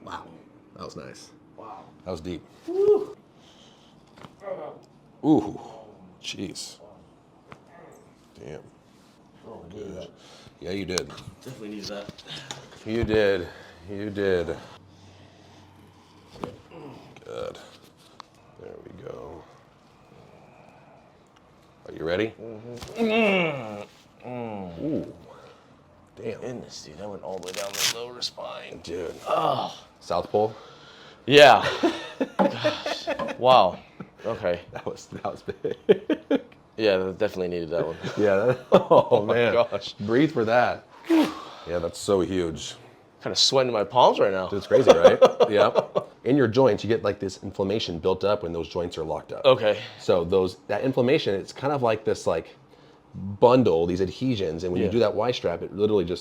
Wow, that was nice. Wow. That was deep. Woo. Ooh, jeez. Damn. Oh, I needed that. Yeah, you did. Definitely needed that. You did. You did. Good. There we go. Are you ready? Ooh. Damn. Goodness, dude, that went all the way down the lower spine. Dude. Oh. South Pole? Yeah. Gosh. Wow. Okay. That was big. Yeah, definitely needed that one. Yeah. Oh, man. Gosh. Breathe for that. Yeah, that's so huge. Kind of sweating my palms right now. Dude, it's crazy, right? Yeah. In your joints, you get like this inflammation built up when those joints are locked up. Okay. So that inflammation, it's kind of like this like bundle, these adhesions, and when you Yeah. do that Y strap, it literally just